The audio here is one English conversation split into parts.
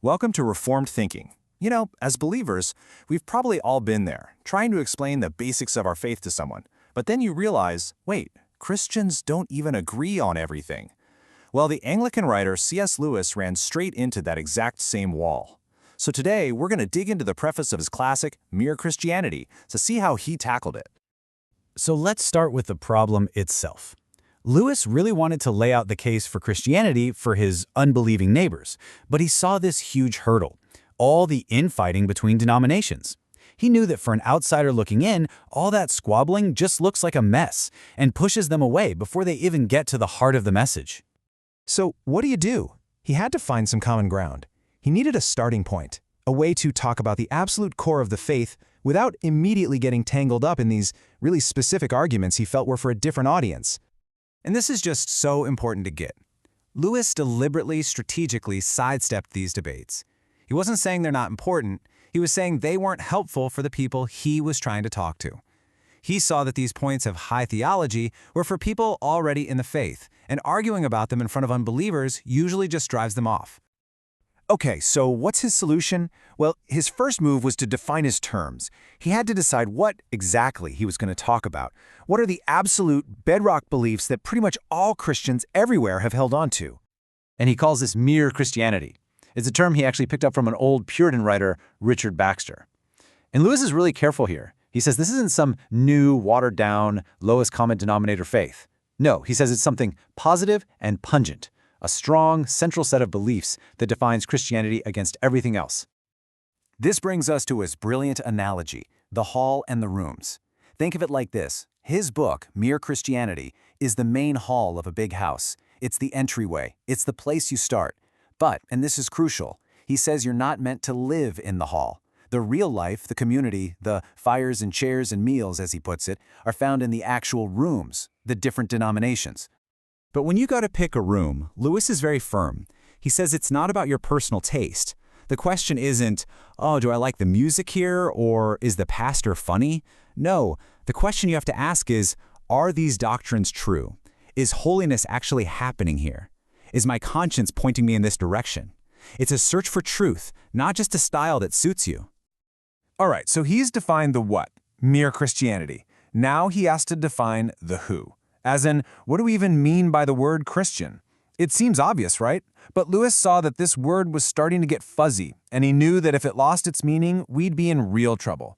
Welcome to Reformed Thinking. You know, as believers, we've probably all been there, trying to explain the basics of our faith to someone. But then you realize, wait, Christians don't even agree on everything. Well, the Anglican writer C.S. Lewis ran straight into that exact same wall. So today, we're going to dig into the preface of his classic, Mere Christianity, to see how he tackled it. So let's start with the problem itself. Lewis really wanted to lay out the case for Christianity for his unbelieving neighbors, but he saw this huge hurdle, all the infighting between denominations. He knew that for an outsider looking in, all that squabbling just looks like a mess and pushes them away before they even get to the heart of the message. So what do? He had to find some common ground. He needed a starting point, a way to talk about the absolute core of the faith without immediately getting tangled up in these really specific arguments he felt were for a different audience. And this is just so important to get. Lewis deliberately, strategically sidestepped these debates. He wasn't saying they're not important, he was saying they weren't helpful for the people he was trying to talk to. He saw that these points of high theology were for people already in the faith, and arguing about them in front of unbelievers usually just drives them off. Okay, so what's his solution? Well, his first move was to define his terms. He had to decide what exactly he was going to talk about. What are the absolute bedrock beliefs that pretty much all Christians everywhere have held on to? And he calls this mere Christianity. It's a term he actually picked up from an old Puritan writer, Richard Baxter. And Lewis is really careful here. He says this isn't some new, watered-down, lowest common denominator faith. No, he says it's something positive and pungent. A strong, central set of beliefs that defines Christianity against everything else. This brings us to his brilliant analogy, the hall and the rooms. Think of it like this. His book, Mere Christianity, is the main hall of a big house. It's the entryway. It's the place you start. But, and this is crucial, he says you're not meant to live in the hall. The real life, the community, the fires and chairs and meals, as he puts it, are found in the actual rooms, the different denominations. But when you go to pick a room, Lewis is very firm. He says it's not about your personal taste. The question isn't, oh, do I like the music here, or is the pastor funny? No, the question you have to ask is, are these doctrines true? Is holiness actually happening here? Is my conscience pointing me in this direction? It's a search for truth, not just a style that suits you. All right, so he's defined the what, mere Christianity. Now he has to define the who. As in, what do we even mean by the word Christian? It seems obvious, right? But Lewis saw that this word was starting to get fuzzy, and he knew that if it lost its meaning, we'd be in real trouble.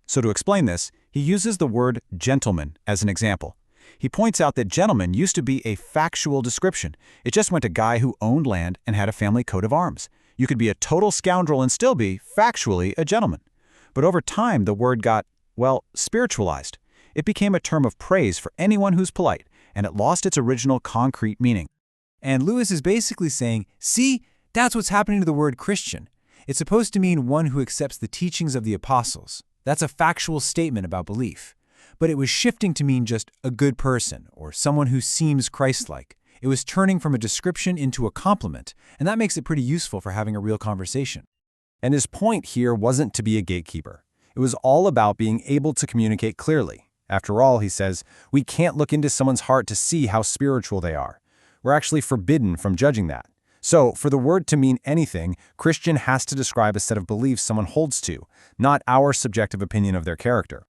So to explain this, he uses the word gentleman as an example. He points out that gentleman used to be a factual description. It just meant a guy who owned land and had a family coat of arms. You could be a total scoundrel and still be, factually, a gentleman. But over time, the word got, well, spiritualized. It became a term of praise for anyone who's polite, and it lost its original concrete meaning. And Lewis is basically saying, see, that's what's happening to the word Christian. It's supposed to mean one who accepts the teachings of the apostles. That's a factual statement about belief. But it was shifting to mean just a good person, or someone who seems Christ-like. It was turning from a description into a compliment, and that makes it pretty useful for having a real conversation. And his point here wasn't to be a gatekeeper. It was all about being able to communicate clearly. After all, he says, we can't look into someone's heart to see how spiritual they are. We're actually forbidden from judging that. So, for the word to mean anything, Christian has to describe a set of beliefs someone holds to, not our subjective opinion of their character.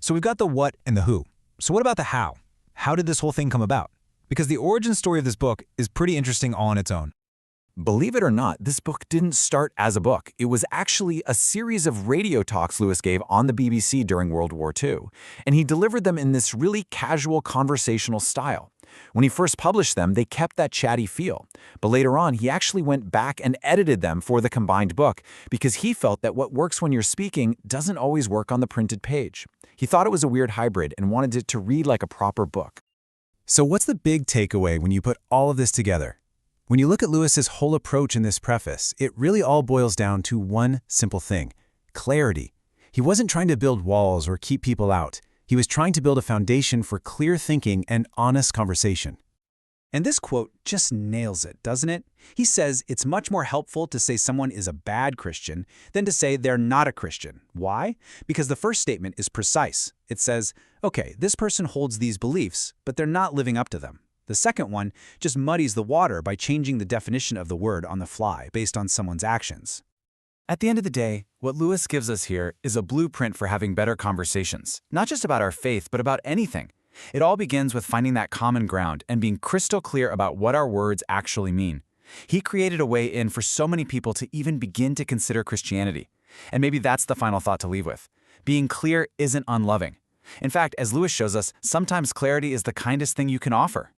So we've got the what and the who. So what about the how? How did this whole thing come about? Because the origin story of this book is pretty interesting on its own. Believe it or not, this book didn't start as a book. It was actually a series of radio talks Lewis gave on the BBC during World War II, and he delivered them in this really casual conversational style. When he first published them, they kept that chatty feel, but later on, he actually went back and edited them for the combined book because he felt that what works when you're speaking doesn't always work on the printed page. He thought it was a weird hybrid and wanted it to read like a proper book. So what's the big takeaway when you put all of this together? When you look at Lewis's whole approach in this preface, it really all boils down to one simple thing: clarity. He wasn't trying to build walls or keep people out. He was trying to build a foundation for clear thinking and honest conversation. And this quote just nails it, doesn't it? He says it's much more helpful to say someone is a bad Christian than to say they're not a Christian. Why? Because the first statement is precise. It says, okay, this person holds these beliefs, but they're not living up to them. The second one just muddies the water by changing the definition of the word on the fly based on someone's actions. At the end of the day, what Lewis gives us here is a blueprint for having better conversations, not just about our faith, but about anything. It all begins with finding that common ground and being crystal clear about what our words actually mean. He created a way in for so many people to even begin to consider Christianity. And maybe that's the final thought to leave with. Being clear isn't unloving. In fact, as Lewis shows us, sometimes clarity is the kindest thing you can offer.